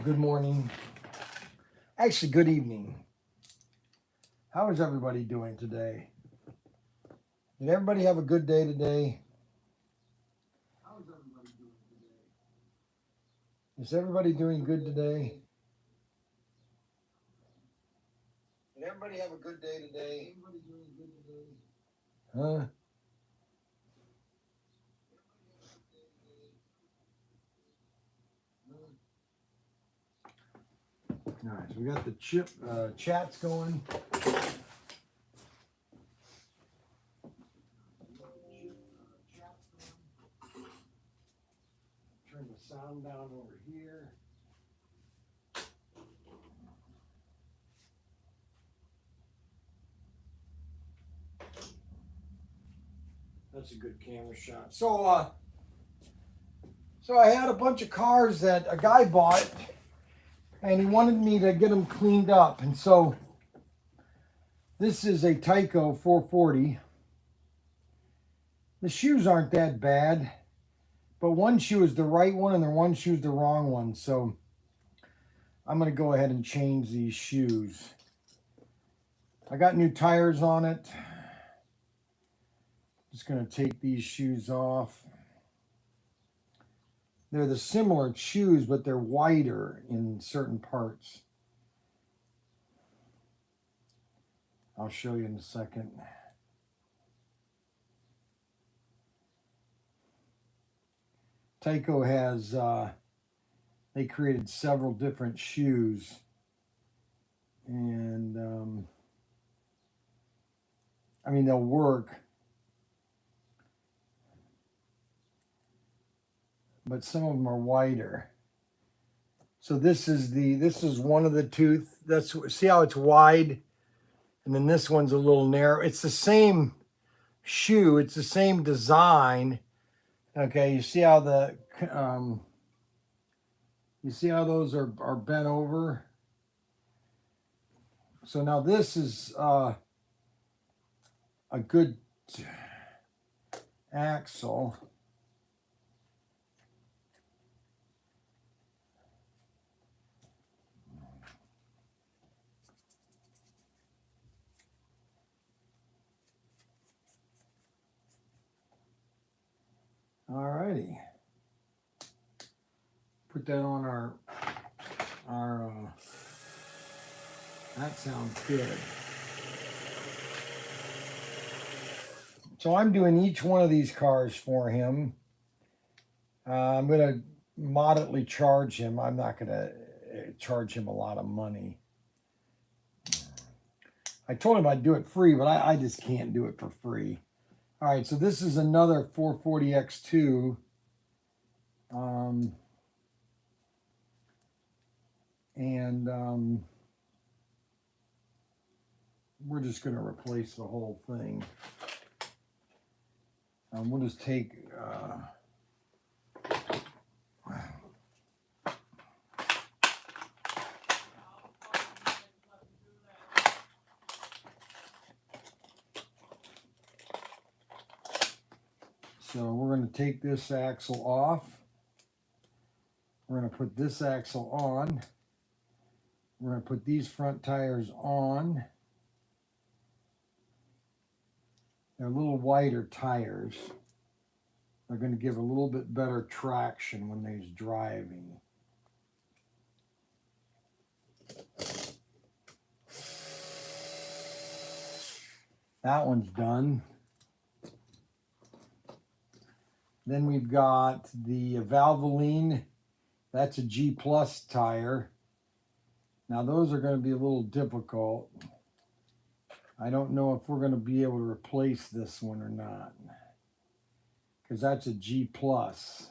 Good morning. Actually, good evening. How is everybody doing today? Did everybody have a good day today? How is everybody doing today? Is everybody doing good today? Did everybody have a good day today? Everybody doing good today? Huh? All right, so we got the chats going. Turn the sound down over here. That's a good camera shot. So I had a bunch of cars that a guy bought, and he wanted me to get them cleaned up. And so this is a Tyco 440. The shoes aren't that bad, but one shoe is the right one and the one shoe is the wrong one. So I'm going to go ahead and change these shoes. I got new tires on it. Just going to take these shoes off. They're the similar shoes, but they're wider in certain parts. I'll show you in a second. Tyco has, they created several different shoes. And, I mean, they'll work. But some of them are wider. So this is one of the two. See how it's wide, and then this one's a little narrow. It's the same shoe. It's the same design. Okay, you see how those are bent over. So now this is a good axle. Alrighty. Put that on our that sounds good. So I'm doing each one of these cars for him. I'm going to moderately charge him. I'm not going to charge him a lot of money. I told him I'd do it free, but I just can't do it for free. All right, so this is another 440X2. We're just going to replace the whole thing. We'll just take... So we're going to take this axle off. We're going to put this axle on. We're going to put these front tires on. They're a little wider tires. They're going to give a little bit better traction when they're driving. That one's done. Then we've got the Valvoline. That's a G Plus tire. Now those are going to be a little difficult. I don't know if we're going to be able to replace this one or not, because that's a G Plus,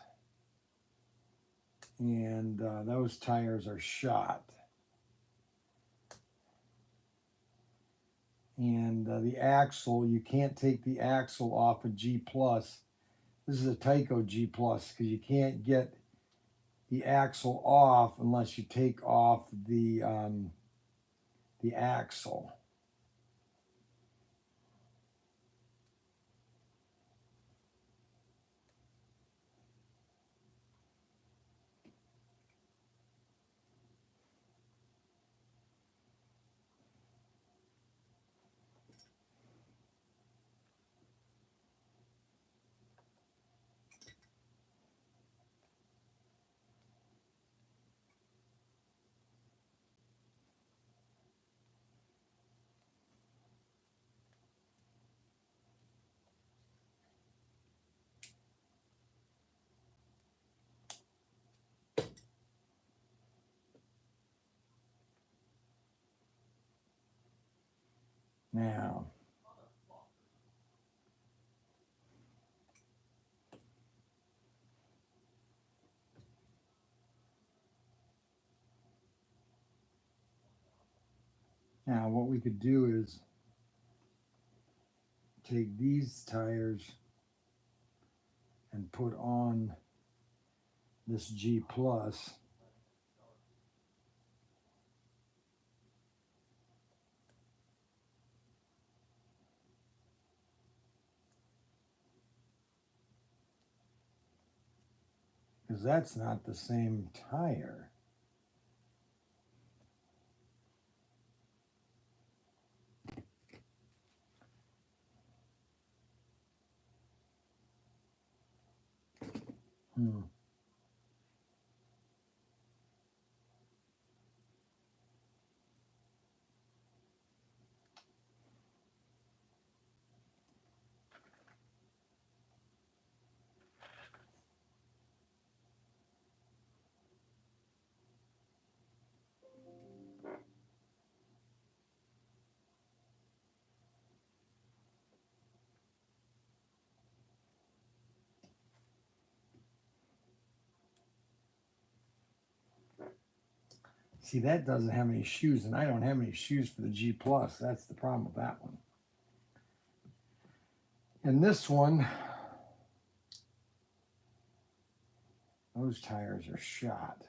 and those tires are shot. And the axle, you can't take the axle off a G Plus. This is a Tyco G Plus, because you can't get the axle off unless you take off the axle. Now, what we could do is take these tires and put on this G plus. Because that's not the same tire. See, that doesn't have any shoes, and I don't have any shoes for the G plus. That's the problem with that one. And this one, those tires are shot.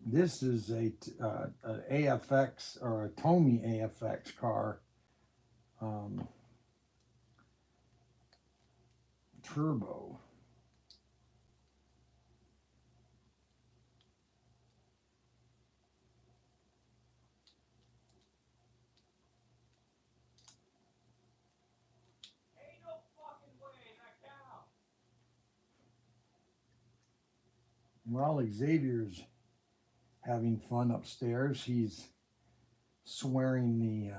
This is a AFX or a Tomy AFX car, turbo. Well, Xavier's having fun upstairs. He's swearing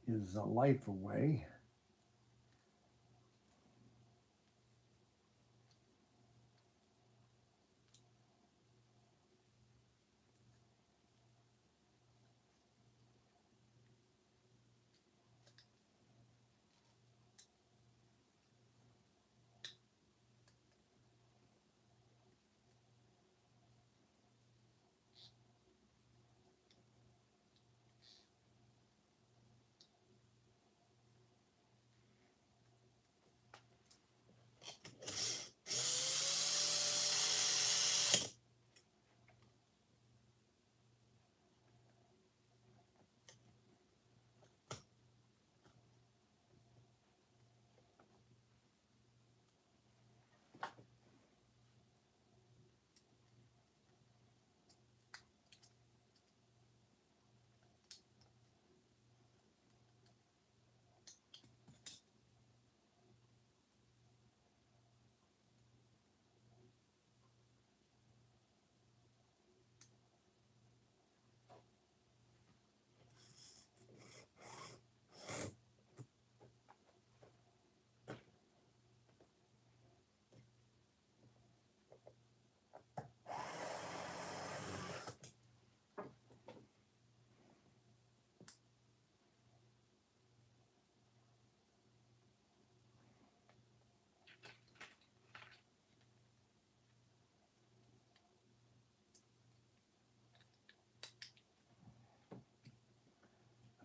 his life away.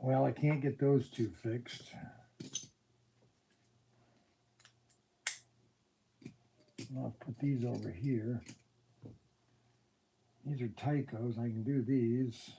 Well, I can't get those two fixed. I'll put these over here. These are Tycos. I can do these.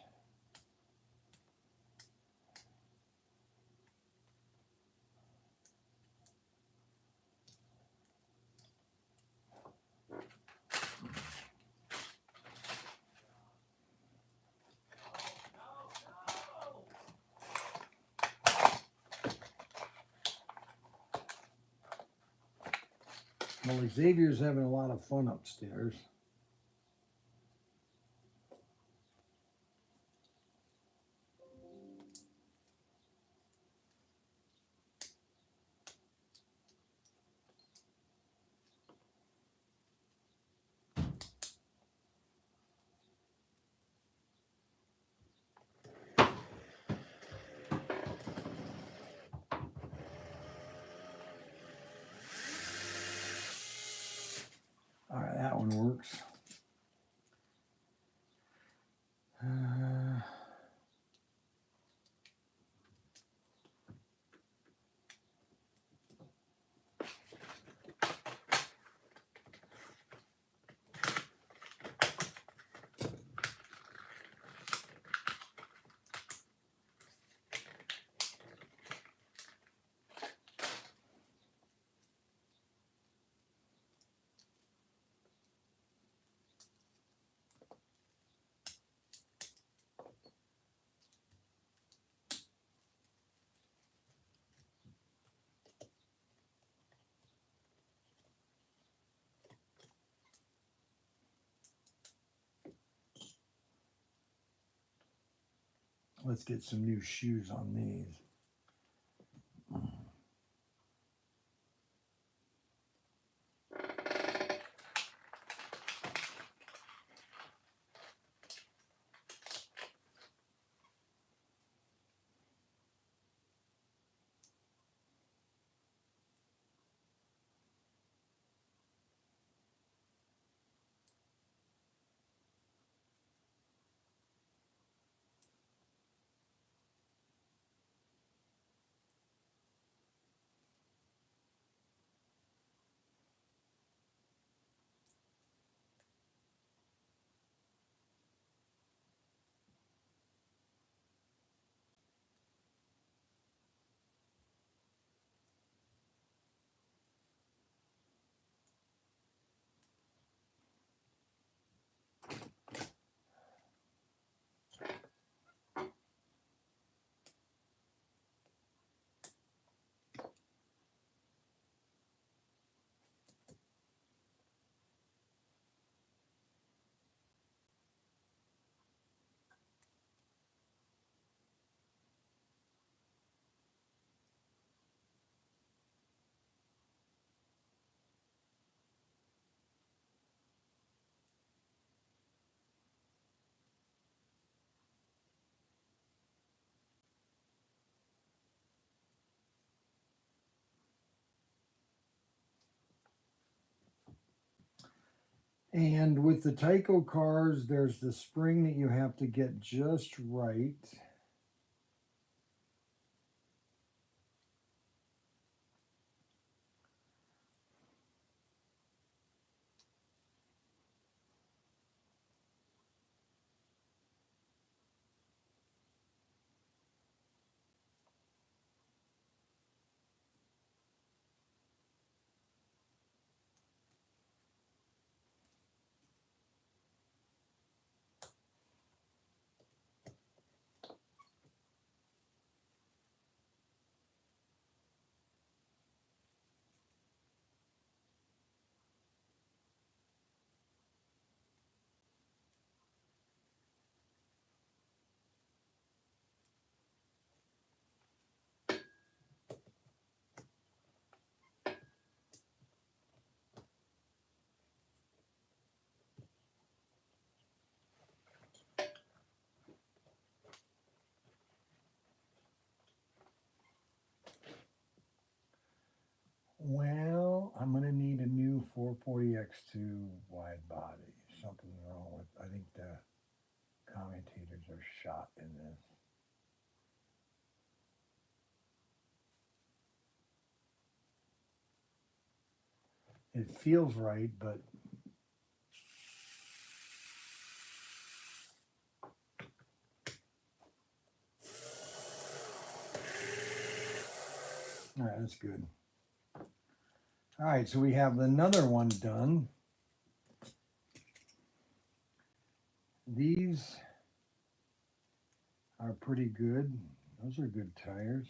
Well, Xavier's having a lot of fun upstairs. All right, that one works. Let's get some new shoes on these. And with the Tyco cars, there's the spring that you have to get just right. Well, I'm going to need a new 440X2 wide body. Something's wrong with, I think the commutators are shot in this. it feels right, but all right, that's good. All right, so we have another one done. These are pretty good. Those are good tires.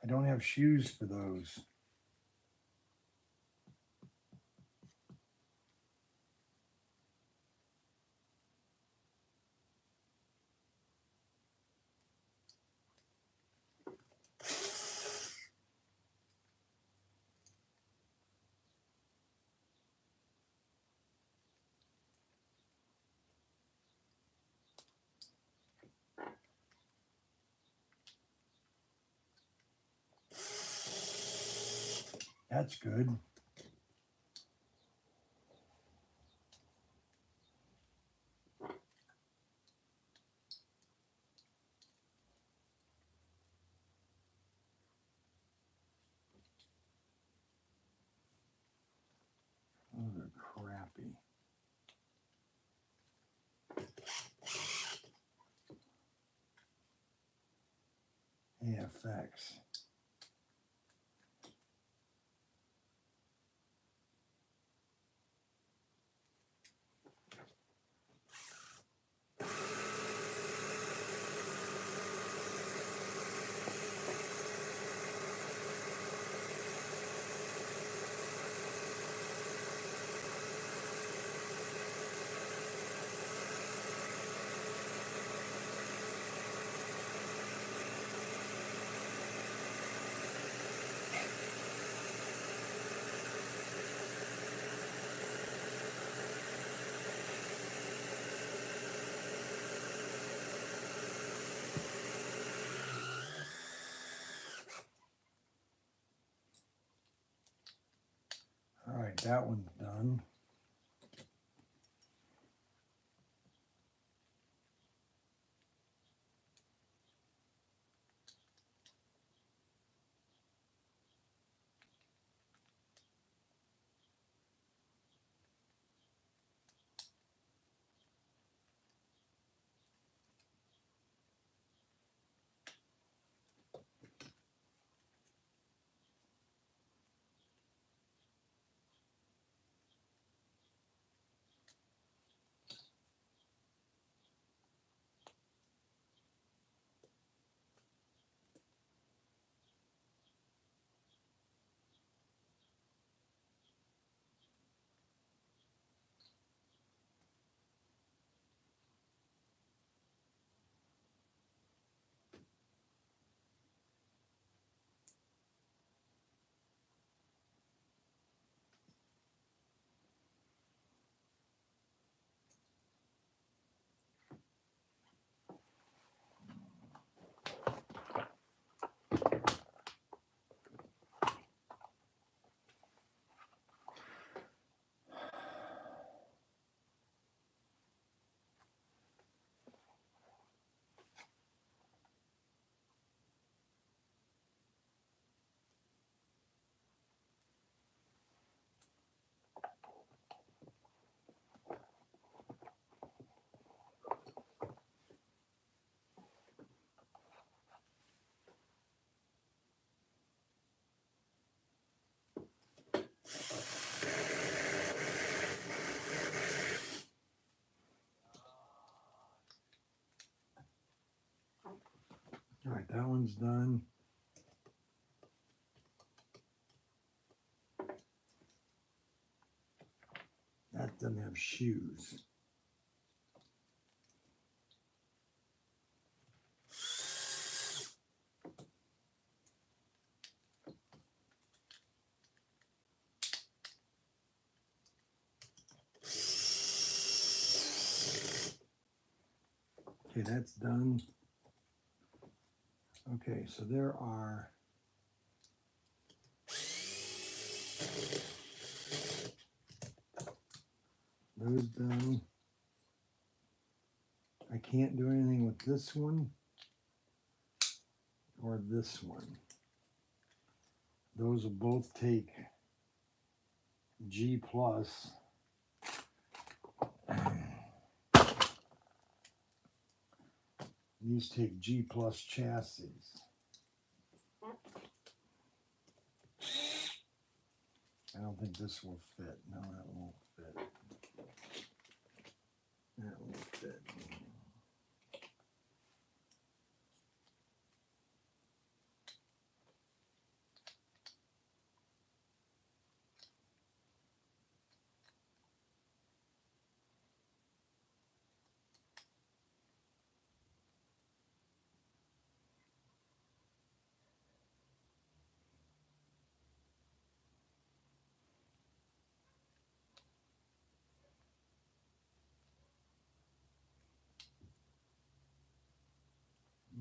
I don't have shoes for those. That's good. Those are crappy. AFX. All right, that one's done. All right, that one's done. That doesn't have shoes. Okay, that's done. Okay, so there are those done. I can't do anything with this one or this one. Those will both take G plus. These take G plus chassis. I don't think this will fit. No, that won't fit. That won't fit.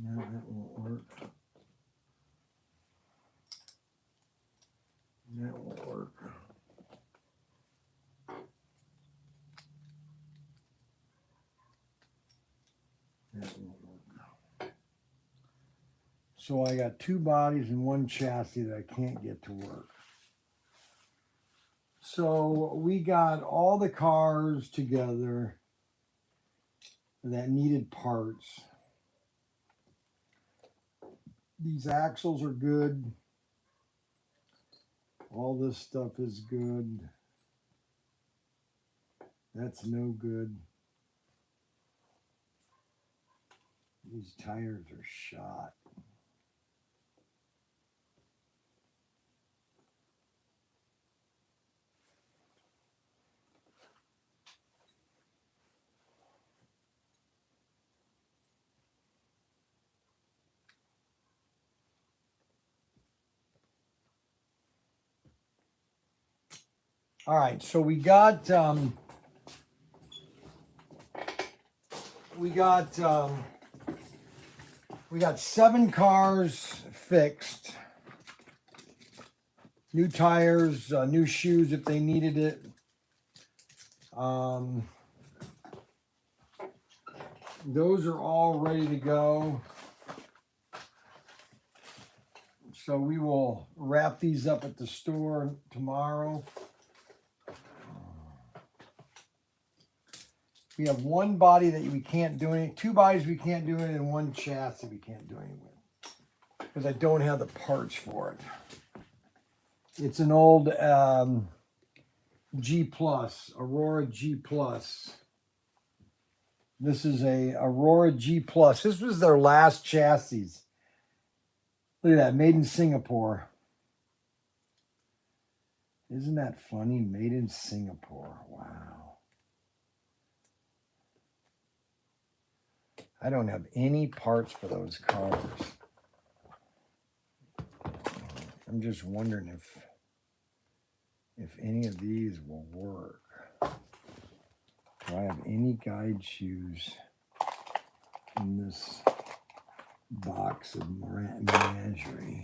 No, that won't work. That won't work. That won't work. So I got two bodies and one chassis that I can't get to work. So we got all the cars together that needed parts. These axles are good. All this stuff is good. That's no good. These tires are shot. All right, so we got 7 cars fixed. New tires, new shoes if they needed it. Those are all ready to go. So we will wrap these up at the store tomorrow. We have one body that we can't do anything, 2 bodies we can't do anything, and 1 chassis we can't do anything with. Because I don't have the parts for it. It's an old G Plus, Aurora G Plus. This is a Aurora G Plus. This was their last chassis. Look at that, made in Singapore. Isn't that funny? Made in Singapore. Wow. I don't have any parts for those cars. I'm just wondering if any of these will work. Do I have any guide shoes in this box of menagerie?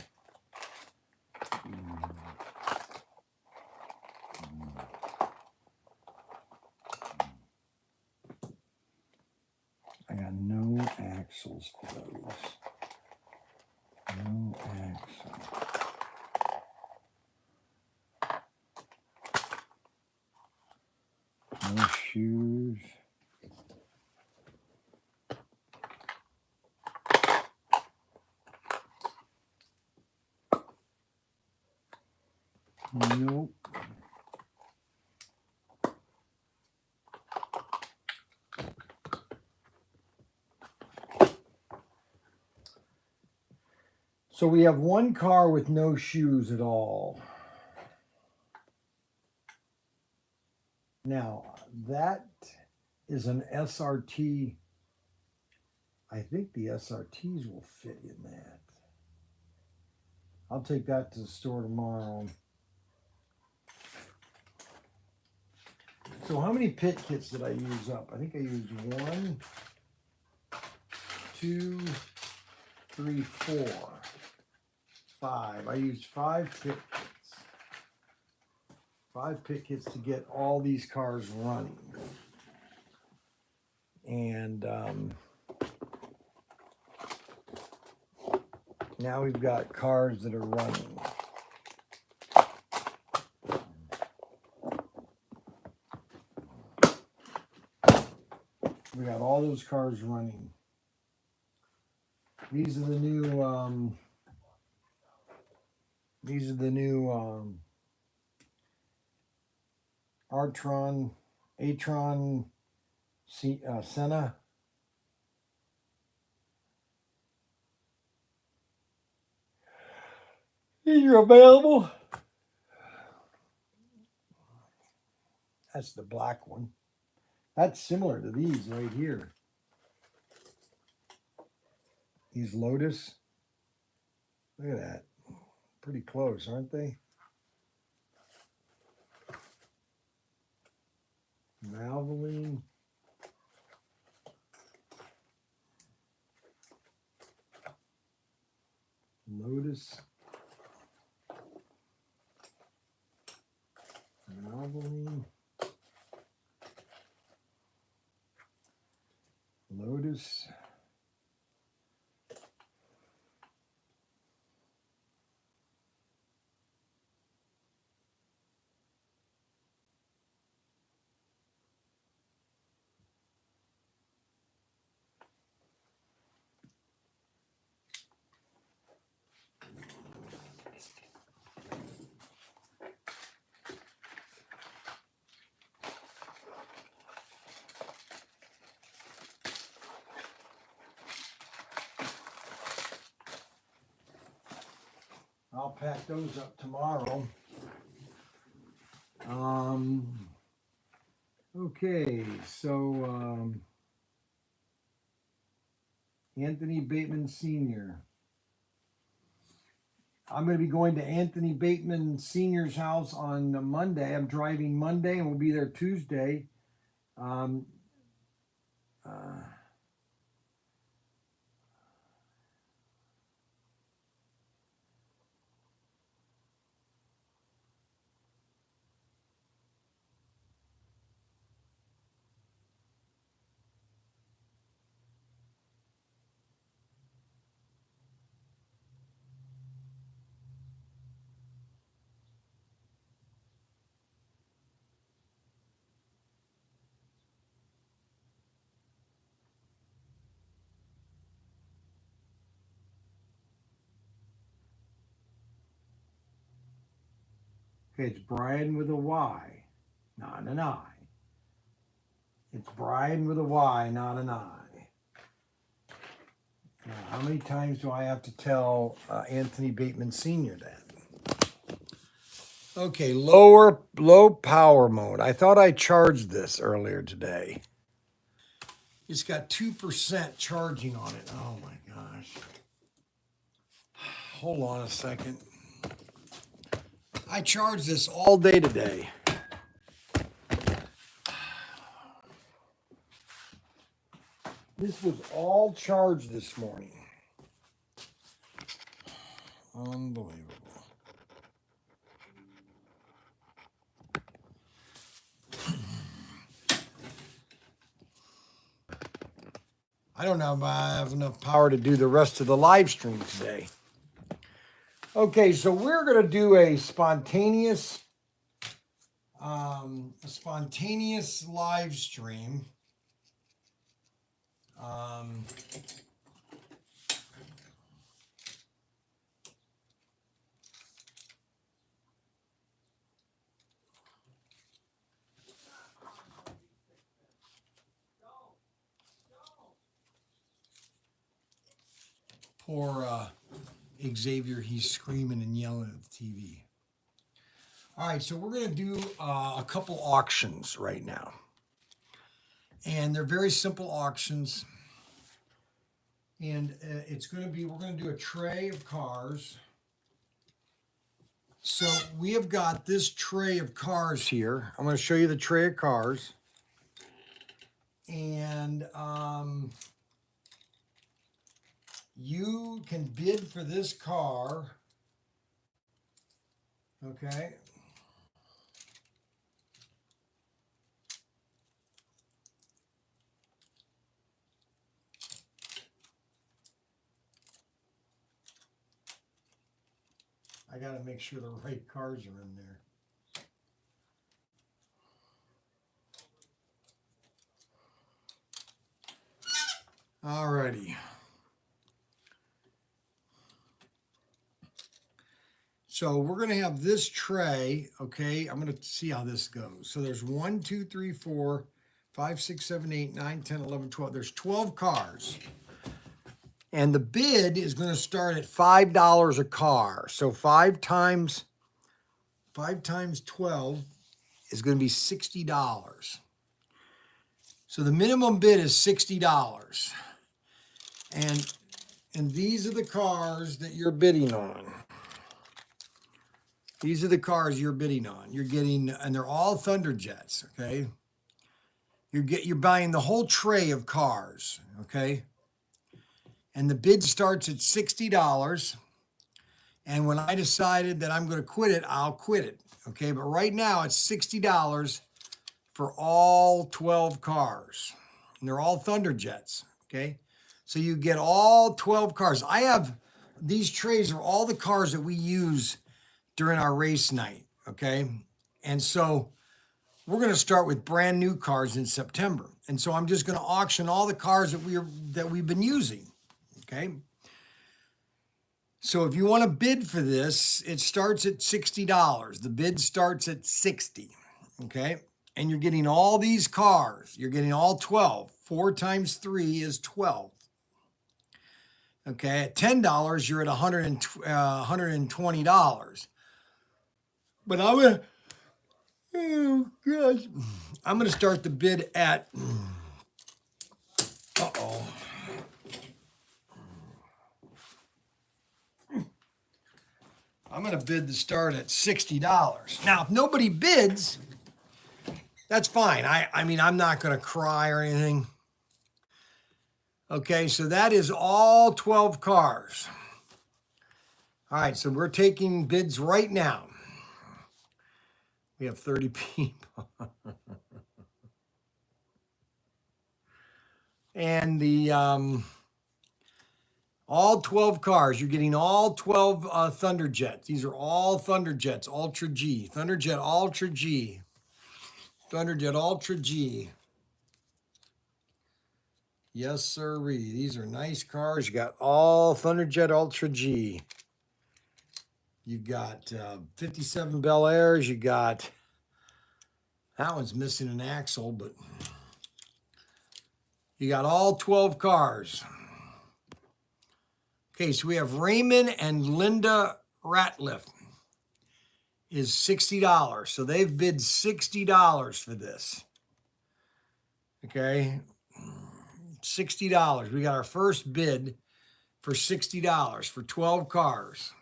I got no axles for those. No axles. No shoes. Nope. So we have one car with no shoes at all. Now, that is an SRT. I think the SRTs will fit in that. I'll take that to the store tomorrow. So how many pit kits did I use up? I think I used 1, 2, 3, 4, 5. I used 5 pit kits. 5 pit kits to get all these cars running. And now we've got cars that are running. We got all those cars running. These are the new Atron Senna. These are available. That's the black one. That's similar to these right here. These Lotus. Look at that. Pretty close, aren't they? Valvoline. Lotus. Valvoline. Lotus. I'll pack those up tomorrow. Okay, so Anthony Bateman Sr. I'm going to be going to Anthony Bateman Sr.'s house on Monday. I'm driving Monday and we'll be there Tuesday. Okay, it's Bryan with a Y, not an I. It's Bryan with a Y, not an I. Now, how many times do I have to tell Anthony Bateman Sr. that? Okay, low power mode. I thought I charged this earlier today. It's got 2% charging on it. Oh my gosh. Hold on a second. I charged this all day today. This was all charged this morning. Unbelievable. I don't know if I have enough power to do the rest of the live stream today. Okay, so we're going to do a spontaneous live stream. Poor Xavier, he's screaming and yelling at the TV. All right, so we're going to do a couple auctions right now. And they're very simple auctions. And we're going to do a tray of cars. So we have got this tray of cars here. I'm going to show you the tray of cars. And you can bid for this car. Okay. I got to make sure the right cars are in there. Alrighty. So we're going to have this tray, okay? I'm going to see how this goes. So there's 1, 2, 3, 4, 5, 6, 7, 8, 9, 10, 11, 12. There's 12 cars. And the bid is going to start at $5 a car. So 5 times 12 is going to be $60. So the minimum bid is $60. And these are the cars that you're bidding on. These are the cars you're bidding on. You're getting, and they're all Thunderjets, okay? You're buying the whole tray of cars, okay? And the bid starts at $60. And when I decided that I'm going to quit it, I'll quit it, okay? But right now it's $60 for all 12 cars. And they're all Thunderjets, okay? So you get all 12 cars. I have, these trays are all the cars that we use during our race night, okay? And so we're going to start with brand new cars in September. And so I'm just going to auction all the cars that we've been using, okay? So if you want to bid for this, it starts at $60. The bid starts at $60, okay? And you're getting all these cars. You're getting all 12. 4 times 3 is 12. Okay, at $10, you're at $120. But I'm gonna start the bid at, I'm gonna bid the start at $60. Now, if nobody bids, that's fine. I mean, I'm not gonna cry or anything. Okay, so that is all 12 cars. All right, so we're taking bids right now. We have 30 people. And the all 12 cars, you're getting all 12 Thunderjets. These are all Thunderjets, Ultra G. Thunderjet Ultra G. Thunderjet Ultra G. Yes, sirree. These are nice cars. You got all Thunderjet Ultra G. You got 57 Bel Airs. You got, that one's missing an axle, but you got all 12 cars. Okay, so we have Raymond and Linda Ratliff is $60. So they've bid $60 for this. Okay, $60. We got our first bid for $60 for 12 cars.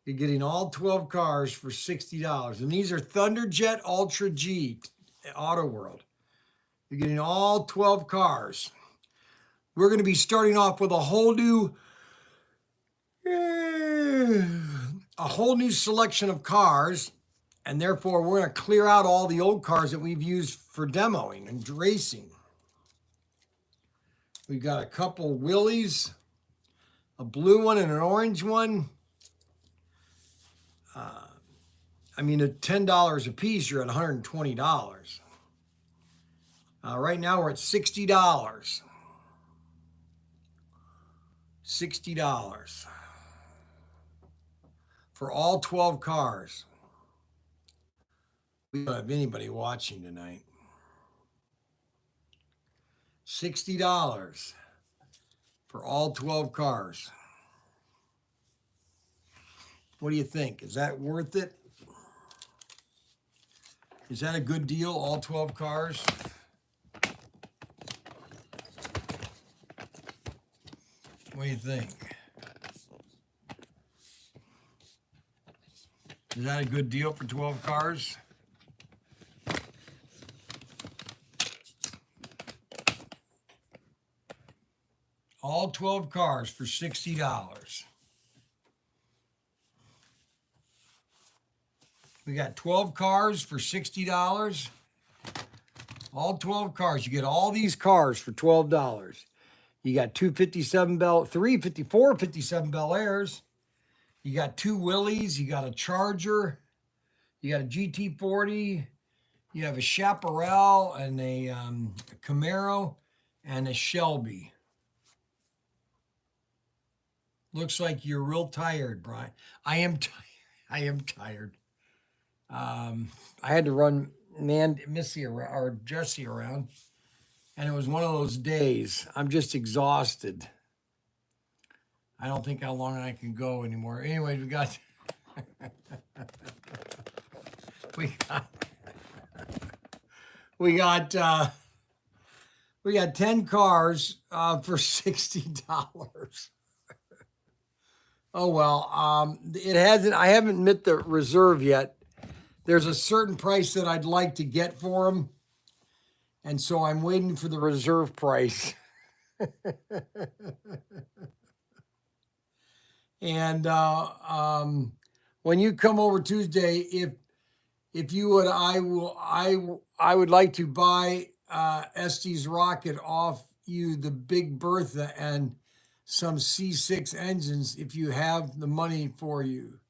You're getting all 12 cars for $60. And these are Thunderjet Ultra G, Auto World. You're getting all 12 cars. We're going to be starting off with a whole new selection of cars. And therefore, we're going to clear out all the old cars that we've used for demoing and racing. We've got a couple Willies, a blue one and an orange one. I mean, at $10 a piece, you're at $120. Right now, we're at $60. $60 for all 12 cars. We don't have anybody watching tonight. $60 for all 12 cars. What do you think? Is that worth it? Is that a good deal, all 12 cars? What do you think? Is that a good deal for 12 cars? All 12 cars for $60. We got 12 cars for $60. All 12 cars. You get all these cars for $12. You got 57 Bel Airs. You got 2 Willies. You got a Charger. You got a GT40. You have a Chaparral and a Camaro. and a Shelby. Looks like you're real tired, Bryan. I am tired. I am tired. I had to run Missy around, or Jesse around, and it was one of those days. I'm just exhausted. I don't think how long I can go anymore. Anyway, we got we got we got 10 cars for $60. Oh well, it hasn't. I haven't met the reserve yet. There's a certain price that I'd like to get for them, and so I'm waiting for the reserve price. And when you come over Tuesday, if you would, I would like to buy Estes Rocket off you, the Big Bertha, and some C6 engines if you have the money for you.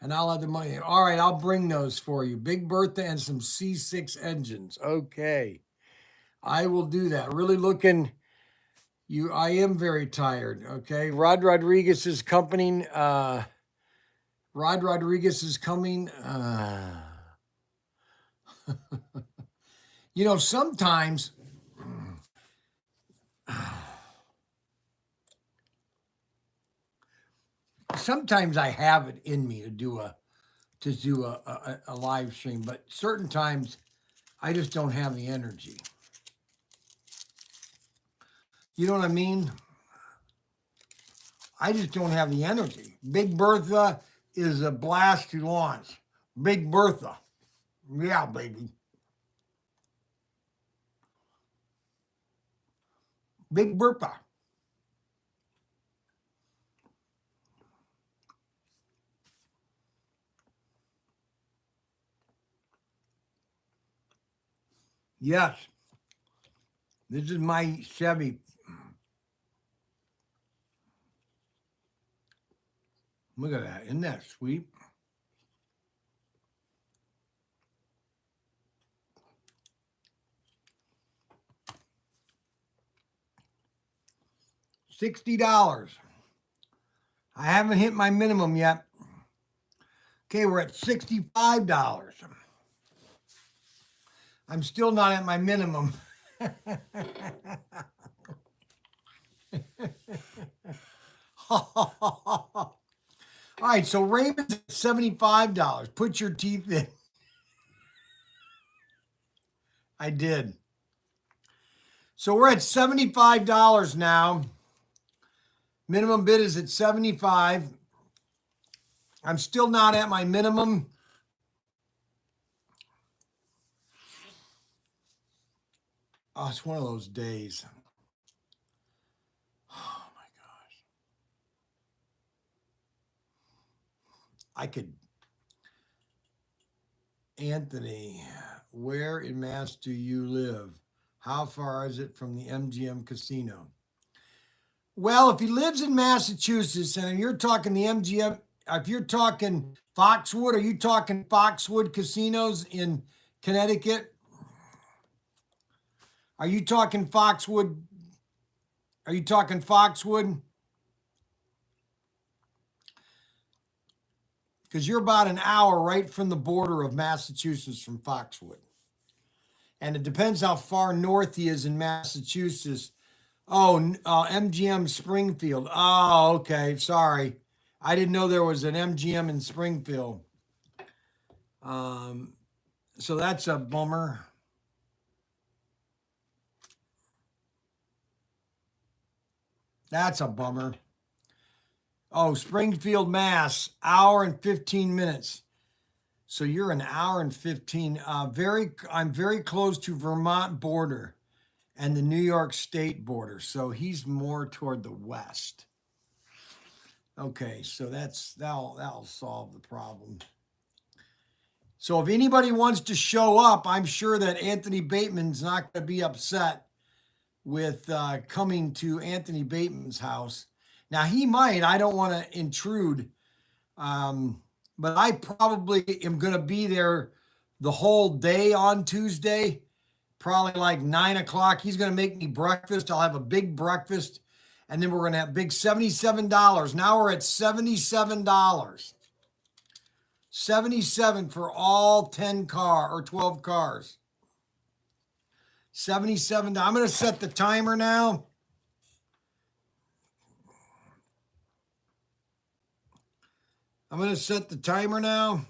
And I'll have the money. All right, I'll bring those for you. Big Bertha and some C6 engines. Okay. I will do that. Really looking, I am very tired. Okay. Rod Rodriguez is coming. Rod Rodriguez is coming. You know, sometimes I have it in me to do a live stream, but certain times I just don't have the energy. You know what I mean? I just don't have the energy. Big Bertha is a blast to launch. Big Bertha. Yeah, baby. Big Bertha. Yes. This is my Chevy. Look at that. Isn't that sweet? $60. I haven't hit my minimum yet. Okay, we're at $65. I'm still not at my minimum. All right, so Raymond's at $75. Put your teeth in. I did. So we're at $75 now. Minimum bid is at $75. I'm still not at my minimum. Oh, it's one of those days. Oh my gosh. I could. Anthony, where in Mass do you live? How far is it from the MGM casino? Well, if he lives in Massachusetts and you're talking the MGM, if you're talking Foxwood, are you talking Foxwood casinos in Connecticut? Are you talking Foxwood? Are you talking Foxwood? Because you're about an hour right from the border of Massachusetts from Foxwood. And it depends how far north he is in Massachusetts. Oh, MGM Springfield. Oh, okay. Sorry. I didn't know there was an MGM in Springfield. So that's a bummer. That's a bummer. Oh, Springfield, Mass, hour and 15 minutes. So you're an hour and 15. I'm very close to Vermont border and the New York State border. So he's more toward the west. Okay, so that'll solve the problem. So if anybody wants to show up, I'm sure that Anthony Bateman's not going to be upset with coming to Anthony Bateman's house. Now he might. I don't want to intrude, but I probably am going to be there the whole day on Tuesday. probably like 9 o'clock. He's going to make me breakfast. I'll have a big breakfast. And then we're going to have big $77. Now we're at $77. 77 for all 10 or 12 cars. $77. I'm going to set the timer now. I'm going to set the timer now.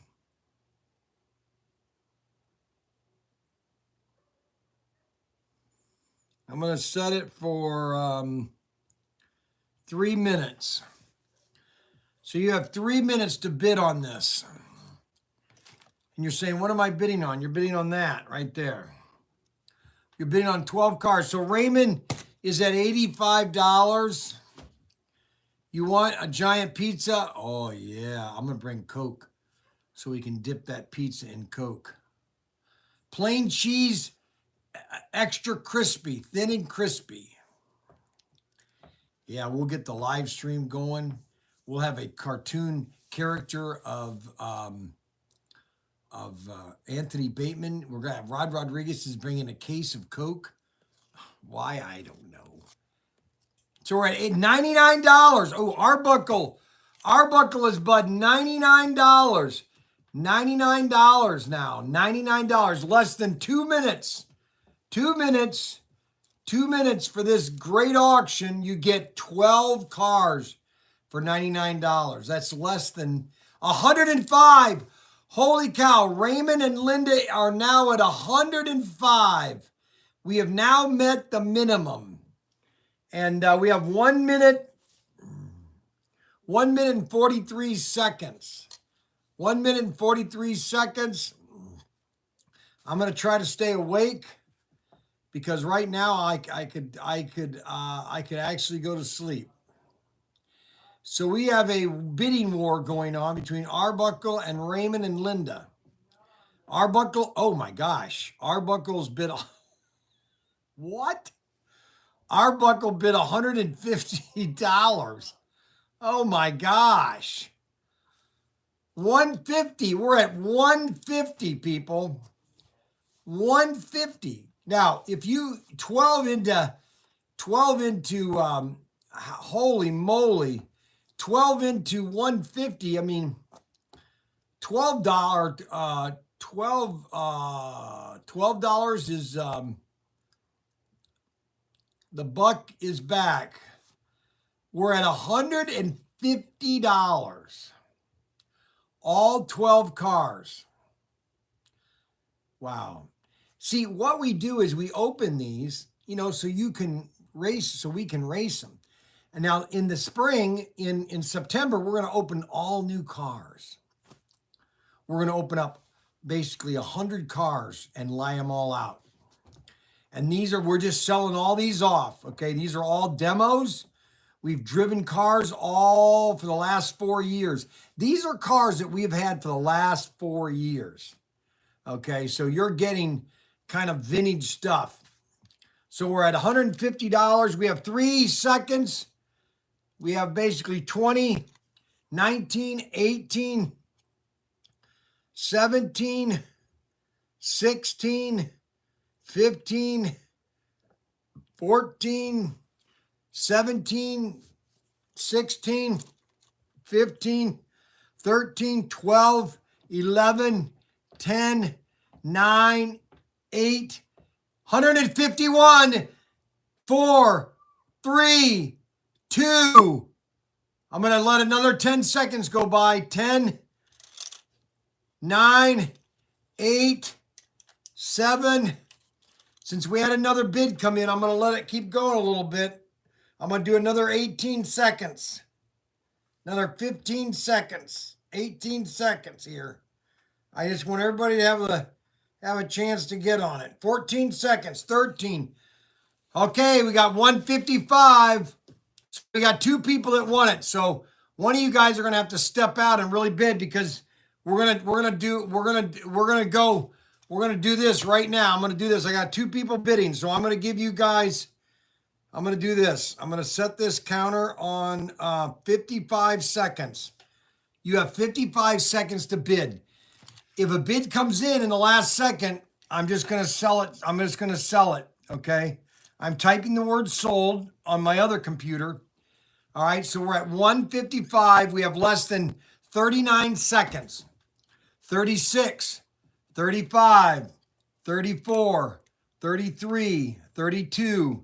I'm going to set it for 3 minutes. So you have 3 minutes to bid on this. And you're saying, what am I bidding on? You're bidding on that right there. You're bidding on 12 cars. So Raymond is at $85. You want a giant pizza? Oh, yeah. I'm going to bring Coke so we can dip that pizza in Coke. Plain cheese, extra crispy, thin and crispy. Yeah, we'll get the live stream going. We'll have a cartoon character of Anthony Bateman. We're going to have Rod Rodriguez is bringing a case of Coke. Why? I don't know. So we're at $99. Oh, Arbuckle. Arbuckle is, bud, $99. $99 now. $99. Less than 2 minutes. 2 minutes. 2 minutes for this great auction. You get 12 cars for $99. That's less than 105. Holy cow. Raymond and Linda are now at 105. We have now met the minimum. And we have 1 minute, 1 minute and 43 seconds. 1 minute and 43 seconds. I'm going to try to stay awake because right now I could actually go to sleep. So we have a bidding war going on between Arbuckle and Raymond and Linda. Arbuckle, oh my gosh, Arbuckle's bid. What? Arbuckle bid $150. Oh my gosh. 150. We're at 150, people. 150. Now, if you 12 into holy moly, 12 into 150, I mean $12 $12 is the buck is back. We're at $150. All 12 cars. Wow. See, what we do is we open these, so you can race, so we can race them. And now in the spring, in September, we're going to open all new cars. We're going to open up basically 100 cars and lie them all out. And we're just selling all these off, okay? These are all demos. We've driven cars all for the last 4 years. These are cars that we've had for the last 4 years, okay? So you're getting kind of vintage stuff. So we're at $150. We have 3 seconds. We have basically 20, 19, 18, 17, 16, 15, 14, 17, 16, 15, 13, 12, 11, 10, 9, 8, 151, 4, 3, 2. I'm going to let another 10 seconds go by. 10, 9, 8, 7. Since we had another bid come in, I'm going to let it keep going a little bit. I'm going to do another 18 seconds. Another 15 seconds. 18 seconds here. I just want everybody to have a chance to get on it. 14 seconds. 13. Okay, we got 155. So we got 2 people that want it. So one of you guys are going to have to step out and really bid because we're going to do this right now. I'm going to do this. I got 2 people bidding. So I'm going to give you guys, I'm going to do this. I'm going to set this counter on 55 seconds. You have 55 seconds to bid. If a bid comes in the last second, I'm just going to sell it. I'm just going to sell it. Okay. I'm typing the word sold on my other computer. All right. So we're at 155. We have less than 39 seconds. 36, 35, 34, 33, 32,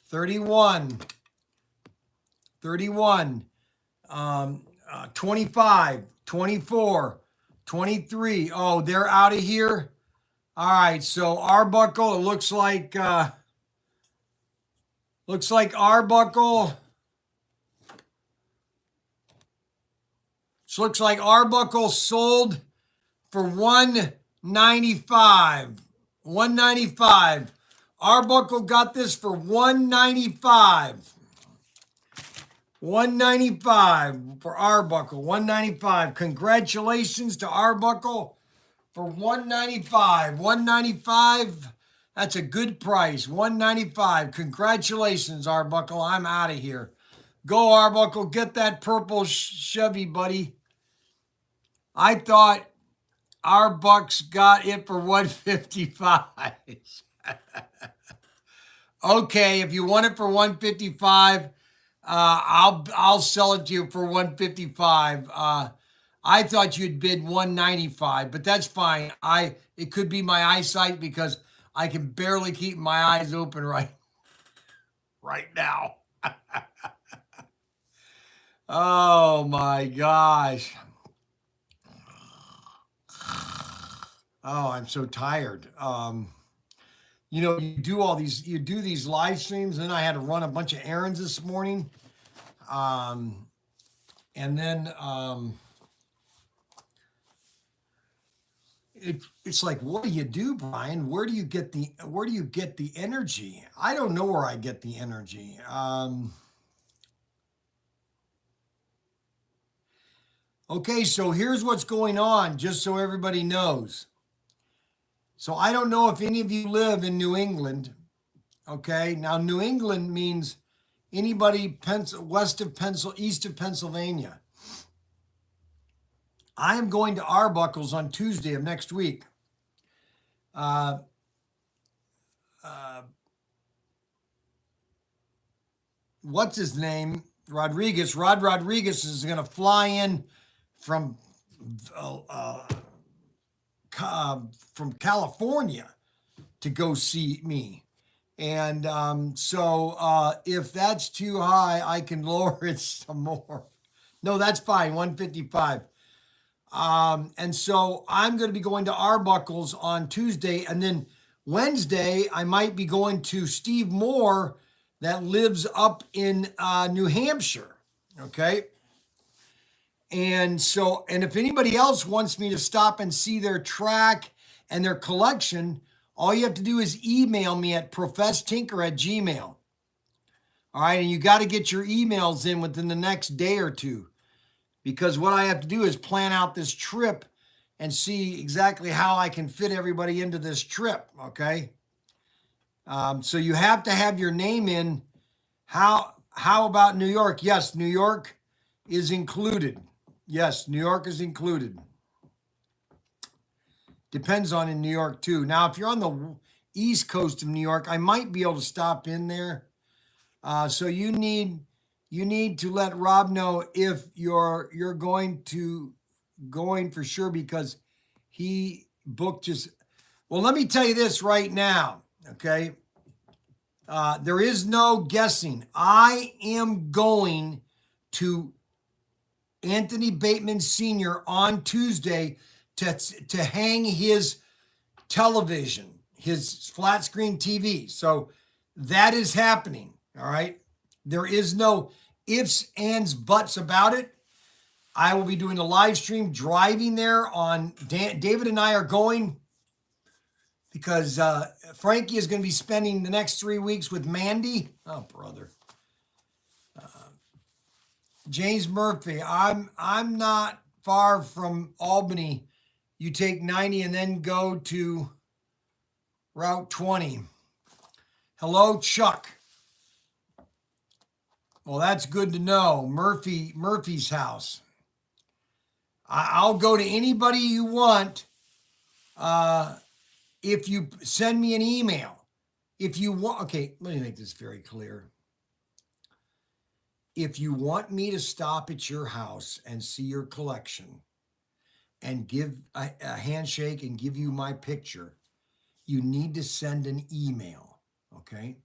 31, 31, 25, 24, 23. Oh, they're out of here. All right, so Arbuckle, it looks like Arbuckle. Looks like Arbuckle sold for 195. 195. Arbuckle got this for 195. 195 for Arbuckle. 195. Congratulations to Arbuckle for 195. 195. That's a good price. 195. Congratulations, Arbuckle. I'm out of here. Go, Arbuckle. Get that purple Chevy, buddy. I thought Arbucks got it for 155. Okay, if you want it for 155, I'll sell it to you for 155. I thought you'd bid 195, but that's fine. It could be my eyesight because I can barely keep my eyes open right now. Oh my gosh. Oh, I'm so tired. You do these live streams, and then I had to run a bunch of errands this morning. And then it's like, what do you do, Bryan? Where do you get the energy? I don't know where I get the energy. Okay, so here's what's going on, just so everybody knows. So I don't know if any of you live in New England. Okay, now New England means anybody east of Pennsylvania. I am going to Arbuckle's on Tuesday of next week. What's his name? Rodriguez. Rod Rodriguez is going to fly in from California to go see me. And so if that's too high, I can lower it some more. No, that's fine, 155. And so I'm going to be going to Arbuckle's on Tuesday. And then Wednesday, I might be going to Steve Moore that lives up in New Hampshire. Okay. And so, and if anybody else wants me to stop and see their track and their collection, all you have to do is email me at professtinker@gmail. All right. And you got to get your emails in within the next day or two, because what I have to do is plan out this trip and see exactly how I can fit everybody into this trip. Okay. So you have to have your name in. How about New York? Yes, New York is included. Yes, New York is included. Depends on in New York too. Now, if you're on the East Coast of New York, I might be able to stop in there. So you need to let Rob know if you're going for sure, because he booked just. Well, let me tell you this right now, okay? There is no guessing. I am going to Anthony Bateman Sr. on Tuesday to hang his television, his flat screen TV. So that is happening, all right? There is no ifs, ands, buts about it. I will be doing a live stream driving there on, David and I are going because Frankie is going to be spending the next 3 weeks with Mandy. Oh, brother. James Murphy, I'm not far from Albany. You take 90 and then go to Route 20. Hello, Chuck. Well, that's good to know. Murphy's house. I'll go to anybody you want. if you send me an email, if you want, okay, let me make this very clear. If you want me to stop at your house and see your collection and give a handshake and give you my picture, you need to send an email, okay?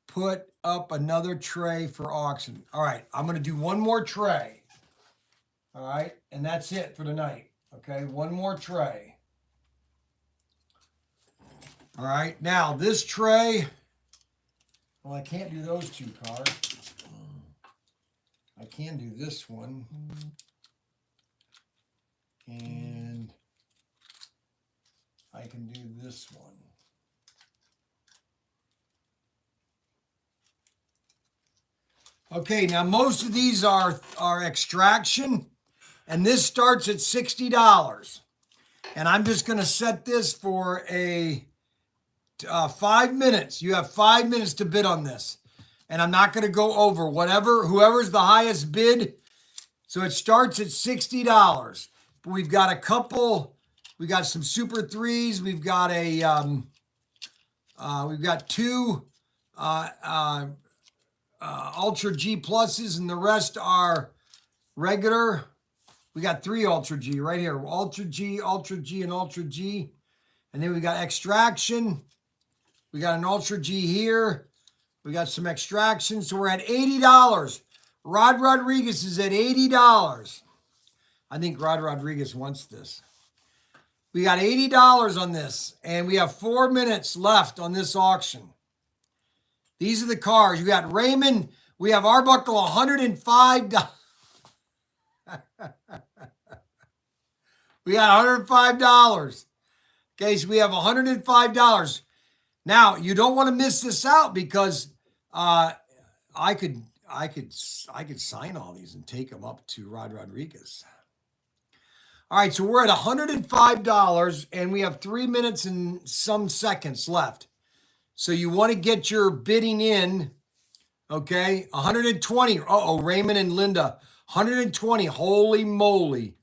Put up another tray for auction. All right, I'm going to do one more tray. All right, and that's it for tonight. Okay, one more tray. All right, now this tray, well, I can't do those two cards. I can do this one. And I can do this one. Okay, now most of these are extraction, and this starts at $60. And I'm just going to set this for a 5 minutes. You have 5 minutes to bid on this. And I'm not going to go over whoever's the highest bid. So it starts at $60. But we've got a couple, we got some Super 3s. We've got we've got two Ultra G pluses, and the rest are regular. We got 3 Ultra G right here. Ultra G, and Ultra G. And then we got extraction. We got an Ultra G here. We got some extraction. So we're at $80. Rod Rodriguez is at $80. I think Rod Rodriguez wants this. We got $80 on this. And we have 4 minutes left on this auction. These are the cars. You got Raymond. We have Arbuckle, $105. We got $105. Okay, so we have $105. Now, you don't want to miss this out because I could sign all these and take them up to Rod Rodriguez. All right, so we're at $105 and we have 3 minutes and some seconds left. So you want to get your bidding in, okay? 120. Raymond and Linda, 120. Holy moly.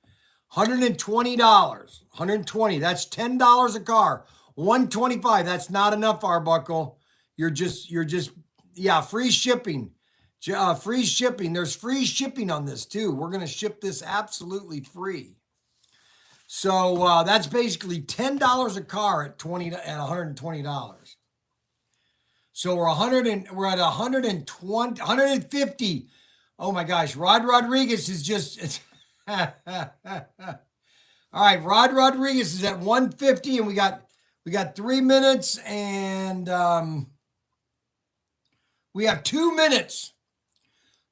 $120. 120. That's $10 a car. 125. That's not enough, Arbuckle. You're just free shipping. Free shipping. There's free shipping on this too. We're going to ship this absolutely free. So that's basically $10 a car at $120. So we're at 120, 150. Oh my gosh, Rod Rodriguez is just all right, Rod Rodriguez is at 150, and we got 3 minutes, and we have 2 minutes.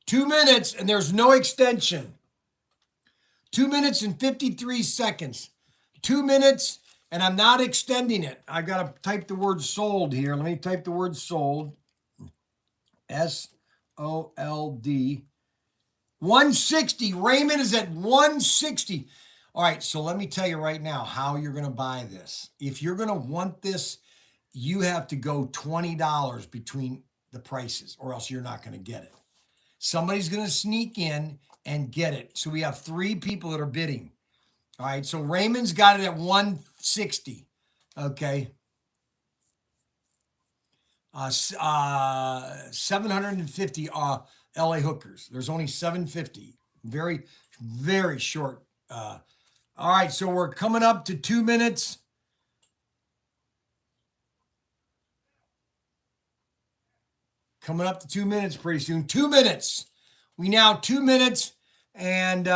2 minutes, and there's no extension. 2 minutes and 53 seconds. 2 minutes, and I'm not extending it. I got to type the word sold here. Let me type the word sold. S-O-L-D. 160. Raymond is at 160. All right, so let me tell you right now how you're going to buy this. If you're going to want this, you have to go $20 between the prices, or else you're not going to get it. Somebody's going to sneak in and get it. So we have 3 people that are bidding. All right, so Raymond's got it at 160. Okay. 750 LA hookers. There's only 750. Very, very short. All right, so we're coming up to 2 minutes. Coming up to 2 minutes pretty soon. 2 minutes. We now 2 minutes, and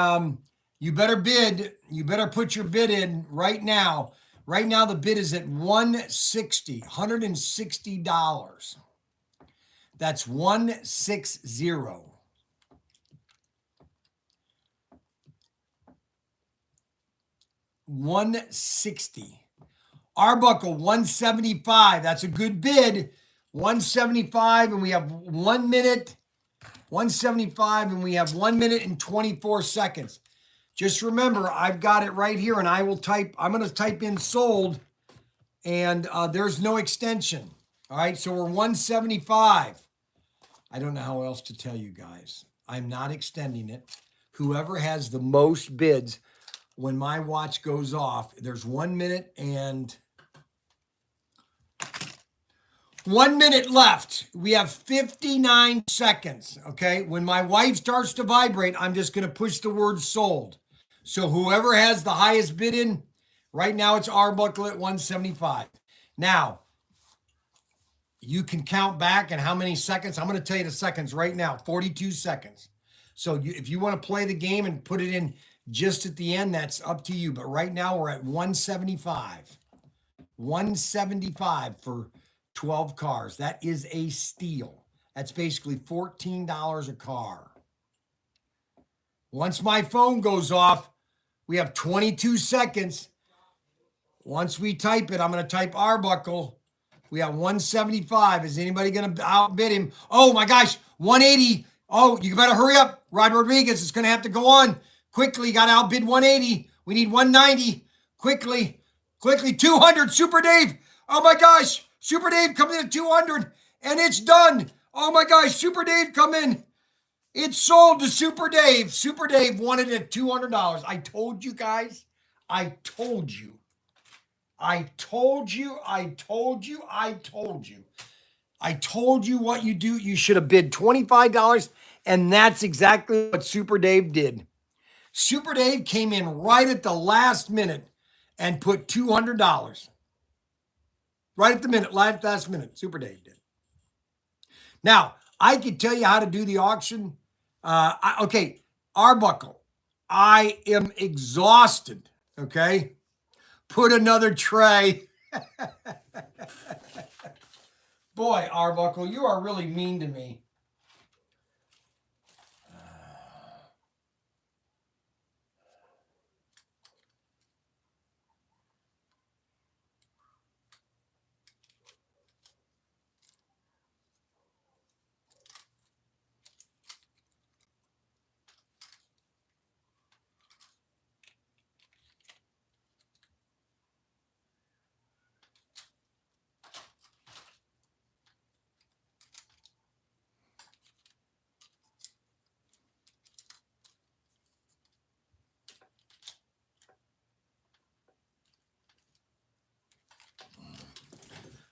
you better bid. You better put your bid in right now. Right now, the bid is at $160. $160. That's 160. $160. Arbuckle, $175. That's a good bid. $175, and we have 1 minute. $175, and we have 1 minute and 24 seconds. Just remember, I've got it right here, and I'm going to type in sold, and there's no extension. All right, so we're 175. I don't know how else to tell you guys. I'm not extending it. Whoever has the most bids, when my watch goes off, there's 1 minute and 1 minute left. We have 59 seconds. Okay. When my wife starts to vibrate, I'm just going to push the word sold. So whoever has the highest bid in, right now it's Arbuckle at 175. Now, you can count back and how many seconds. I'm going to tell you the seconds right now, 42 seconds. So if you want to play the game and put it in just at the end, that's up to you. But right now we're at 175. 175 for 12 cars. That is a steal. That's basically $14 a car. Once my phone goes off, we have 22 seconds. Once we type it, I'm going to type Arbuckle. We have 175. Is anybody going to outbid him? Oh my gosh, 180. Oh, you better hurry up. Rod Rodriguez is going to have to go on. Quickly, got to outbid 180. We need 190. Quickly, 200. Super Dave. Oh my gosh, Super Dave comes in at 200 and it's done. Oh my gosh, Super Dave come in. It's sold to Super Dave. Super Dave wanted it at $200. I told you guys. I told you. I told you what you do. You should have bid $25, and that's exactly what Super Dave did. Super Dave came in right at the last minute and put $200. Right at the minute, last minute, Super Dave did. Now, I could tell you how to do the auction. Okay, Arbuckle. I am exhausted, okay? Put another tray. Boy, Arbuckle, you are really mean to me.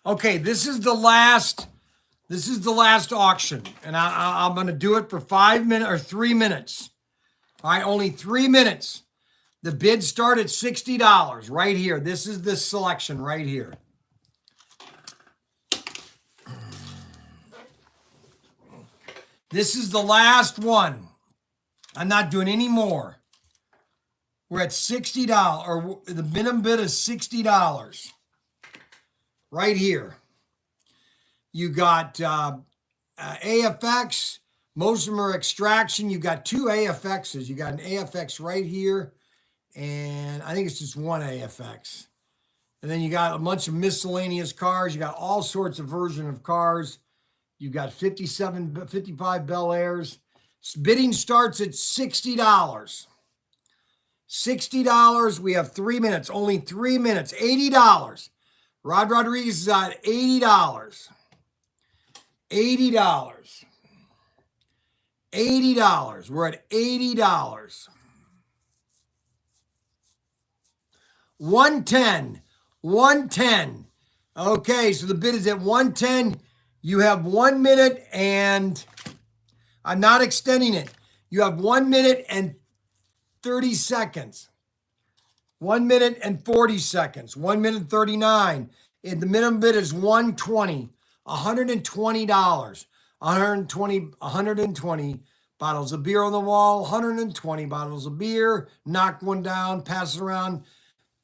Okay, this is the last auction, and I'm going to do it for 5 minutes or 3 minutes. All right, only 3 minutes. The bids start at $60 right here. This is the selection right here. This is the last one. I'm not doing any more. We're at $60, or the minimum bid is $60. Right here. You got AFX. Most of them are extraction. You got 2 AFXs. You got an AFX right here, and I think it's just one AFX. And then you got a bunch of miscellaneous cars. You got all sorts of version of cars. You got 55 Bel Airs. Bidding starts at $60. $60. We have 3 minutes. Only 3 minutes. $80. Rod Rodriguez is at $80. $80. $80. We're at $80. 110. 110. Okay, so the bid is at 110. You have 1 minute and I'm not extending it. You have 1 minute and 30 seconds. 1 minute and 40 seconds. 1 minute and 39. And the minimum bid is $120. $120. 120 bottles of beer on the wall. 120 bottles of beer. Knock one down. Pass it around.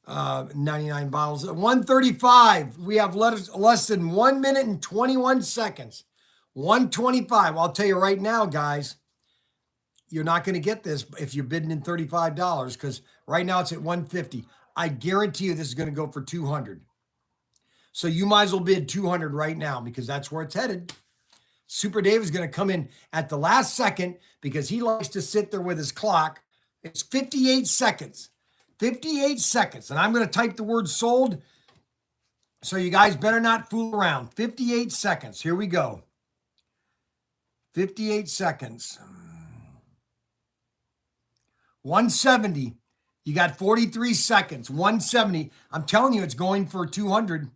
99 bottles. At 135, we have less than 1 minute and 21 seconds. 125. I'll tell you right now, guys, you're not going to get this if you're bidding in $35 because right now it's at 150. I guarantee you this is going to go for 200. So you might as well bid 200 right now because that's where it's headed. Super Dave is going to come in at the last second because he likes to sit there with his clock. It's 58 seconds. 58 seconds. And I'm going to type the word sold. So you guys better not fool around. 58 seconds. Here we go. 58 seconds. 170. You got 43 seconds, 170. I'm telling you, it's going for 200.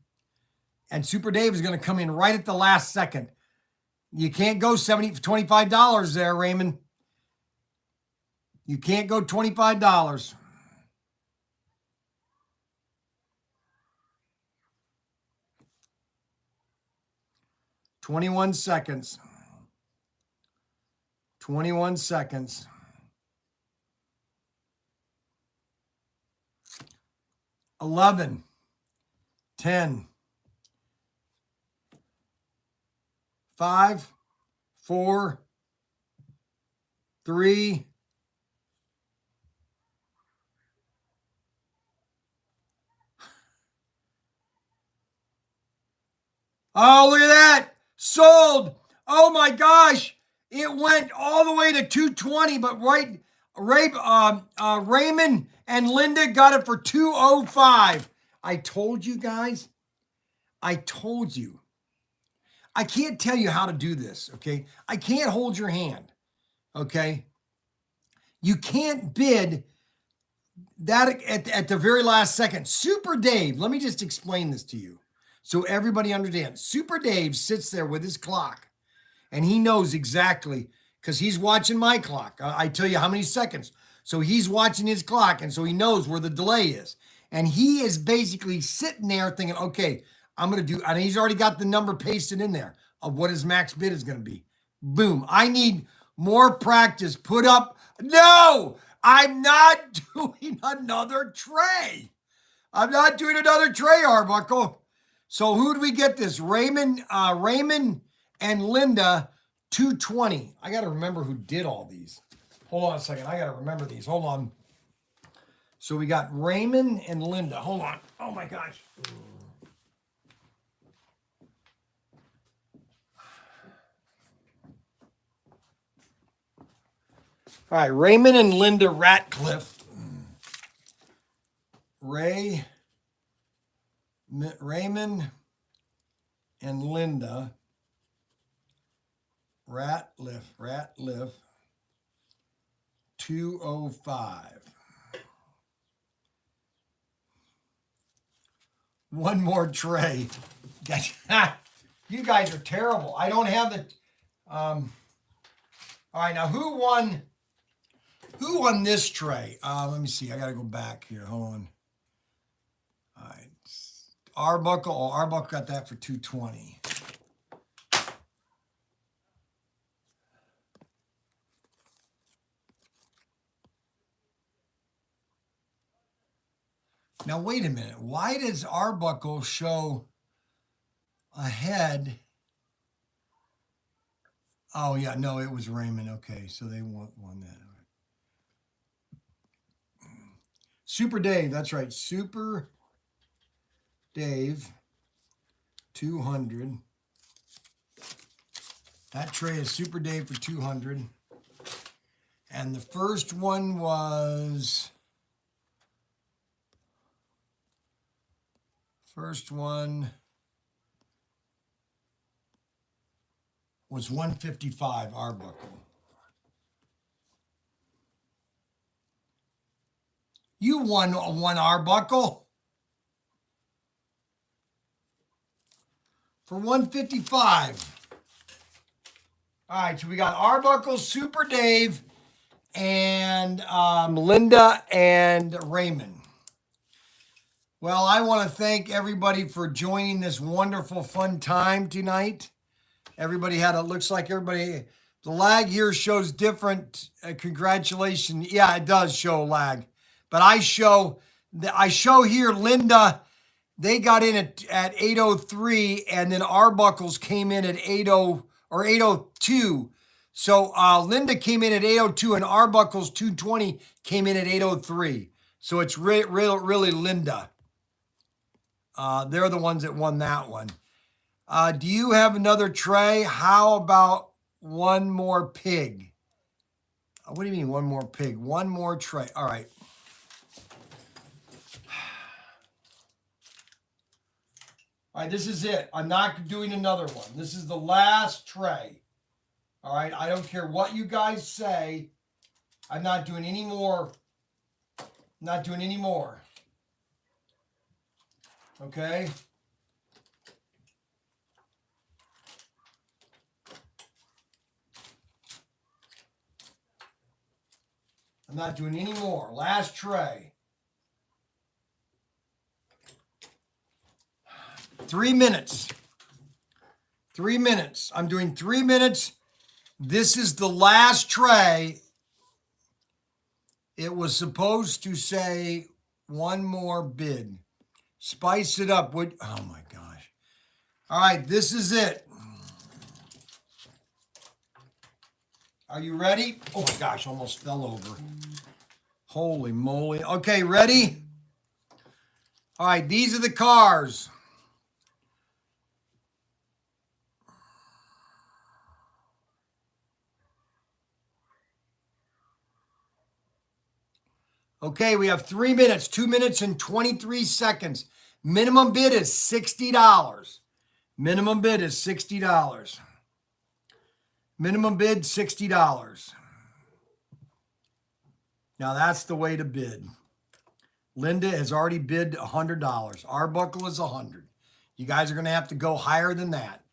And Super Dave is going to come in right at the last second. You can't go $25 there, Raymond. You can't go $25. $21 seconds. 21 seconds. 11, 10, 5, 4, 3, oh, look at that. Sold. Oh my gosh. It went all the way to 220, but Raymond and Linda got it for 205. I told you guys. I told you. I can't tell you how to do this, okay? I can't hold your hand, okay? You can't bid that at the very last second. Super Dave, let me just explain this to you so everybody understands. Super Dave sits there with his clock, and he knows exactly, because he's watching my clock. I tell you how many seconds. So he's watching his clock, and so he knows where the delay is. And he is basically sitting there thinking, okay, I'm going to do, and he's already got the number pasted in there of what his max bid is going to be. Boom. I need more practice. Put up. No, I'm not doing another tray. I'm not doing another tray, Arbuckle. So who do we get this? Raymond and Linda, 220. I got to remember who did all these. Hold on a second. I got to remember these. Hold on. So we got Raymond and Linda. Hold on. Oh my gosh. All right, Raymond and Linda Ratcliffe. Raymond and Linda Ratliff 205. One more tray. You guys are terrible. I don't have the all right, now who won this tray? Let me see. I gotta go back here. Hold on. All right. Arbuckle. Oh, Arbuckle got that for 220. Now wait a minute. Why does Arbuckle show ahead? Oh yeah, no, it was Raymond. Okay, so they won that. Super Dave, that's right. Super Dave 200. That tray is Super Dave for 200. And the first one was was 155 Arbuckle. You won one Arbuckle for 155. All right, so we got Arbuckle, Super Dave, and Linda and Raymond. Well, I want to thank everybody for joining this wonderful, fun time tonight. Everybody looks like everybody, the lag here shows different. Congratulations. Yeah, it does show lag. But I show here Linda, they got in at 8:03, and then Arbuckles came in at 8:0 or 8:02. So Linda came in at 8:02, and Arbuckles 220 came in at 8:03. So it's really Linda. They're the ones that won that one. Do you have another tray? How about one more pig? What do you mean one more pig? One more tray. All right. All right, this is it. I'm not doing another one. This is the last tray. All right, I don't care what you guys say. I'm not doing any more Not doing any more. Okay. I'm not doing any more. Last tray. 3 minutes. 3 minutes. I'm doing 3 minutes. This is the last tray. It was supposed to say one more bid. Spice it up. Oh my gosh. All right, this is it. Are you ready? Oh my gosh, almost fell over. Holy moly. Okay, ready? All right, these are the cars. Okay, we have 3 minutes, 2 minutes and 23 seconds. Minimum bid is $60. Minimum bid is $60. Minimum bid $60. Now that's the way to bid. Linda has already bid $100. Arbuckle is $100. You guys are going to have to go higher than that.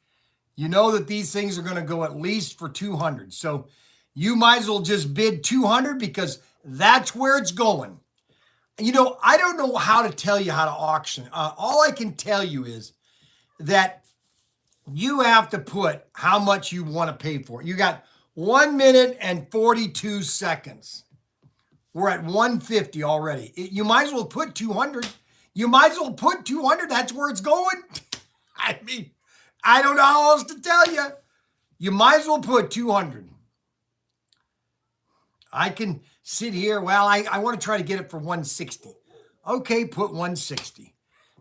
You know that these things are going to go at least for $200. So you might as well just bid $200 because that's where it's going. You know, I don't know how to tell you how to auction. All I can tell you is that you have to put how much you want to pay for it. You got 1 minute and 42 seconds. We're at 150 already. You might as well put 200. You might as well put 200. That's where it's going. I mean, I don't know how else to tell you. You might as well put 200. I can sit here. Well, I want to try to get it for 160. Okay, put 160.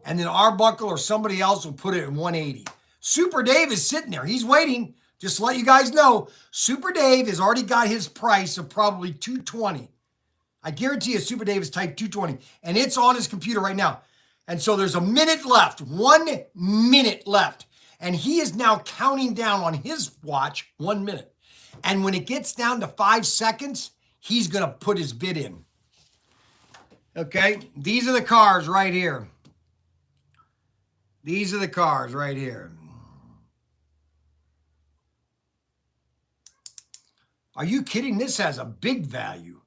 And then Arbuckle or somebody else will put it at 180. Super Dave is sitting there. He's waiting. Just to let you guys know, Super Dave has already got his price of probably 220. I guarantee you Super Dave has typed 220. And it's on his computer right now. And so there's a minute left. 1 minute left. And he is now counting down on his watch 1 minute. And when it gets down to 5 seconds, he's going to put his bid in. Okay, these are the cars right here. These are the cars right here. Are you kidding? This has a big value.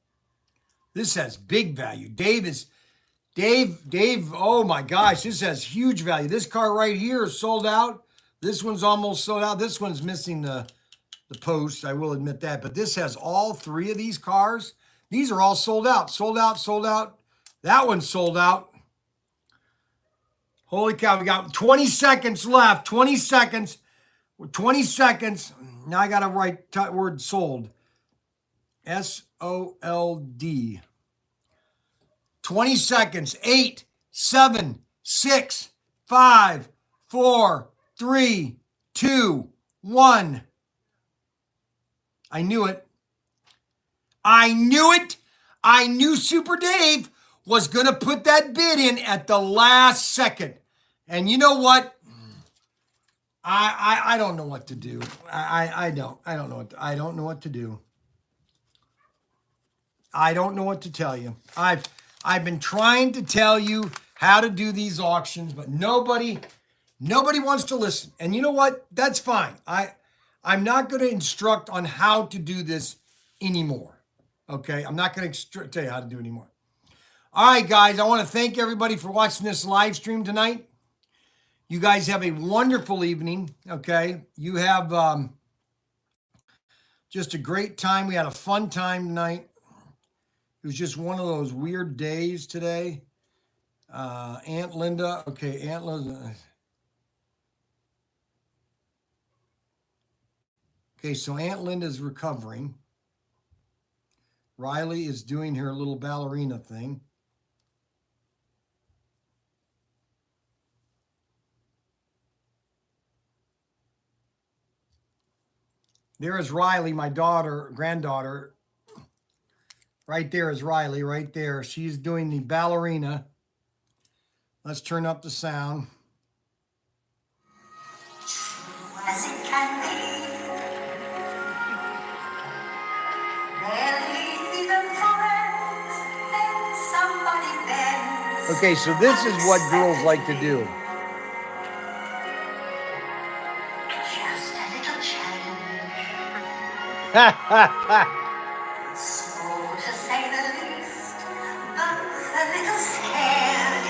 This has big value. Dave, oh my gosh, this has huge value. This car right here is sold out. This one's almost sold out. This one's missing the post, I will admit that. But this has all 3 of these cars. These are all sold out. Sold out, sold out. That one's sold out. Holy cow, we got 20 seconds left. 20 seconds. 20 seconds. Now I got to write word sold. S-O-L-D. 20 seconds. 8, 7, 6, 5, 4, 3, 2, 1. I knew it. I knew it. I knew Super Dave was going to put that bid in at the last second. And you know what? I don't know what to do. I don't know what to do. I don't know what to tell you. I've been trying to tell you how to do these auctions, but nobody wants to listen. And you know what? That's fine. I'm not going to instruct on how to do this anymore. Okay? I'm not going to tell you how to do it anymore. All right, guys. I want to thank everybody for watching this live stream tonight. You guys have a wonderful evening. Okay? You have just a great time. We had a fun time tonight. It was just one of those weird days today. Aunt Linda. Okay, Aunt Linda. Okay, so Aunt Linda's recovering. Riley is doing her little ballerina thing. There is Riley, my granddaughter. Right there is Riley, right there. She's doing the ballerina. Let's turn up the sound. True as it can be. Barely even friends, then somebody Okay, so this is what girls like to do. Just a little change, so to say the least, both a little scared.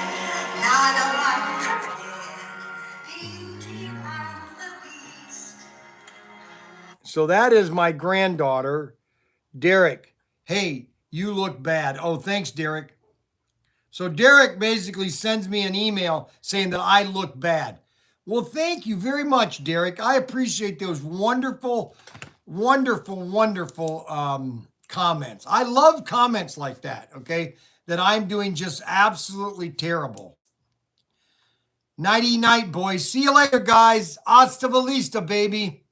Neither one prepared. Beauty and the Beast. So that is my granddaughter, Derek. Hey, you look bad. Oh, thanks, Derek. So Derek basically sends me an email saying that I look bad. Well, thank you very much, Derek. I appreciate those wonderful, wonderful comments. I love comments like that, okay? That I'm doing just absolutely terrible. Nighty night, boys. See you later, guys. Hasta la vista, baby.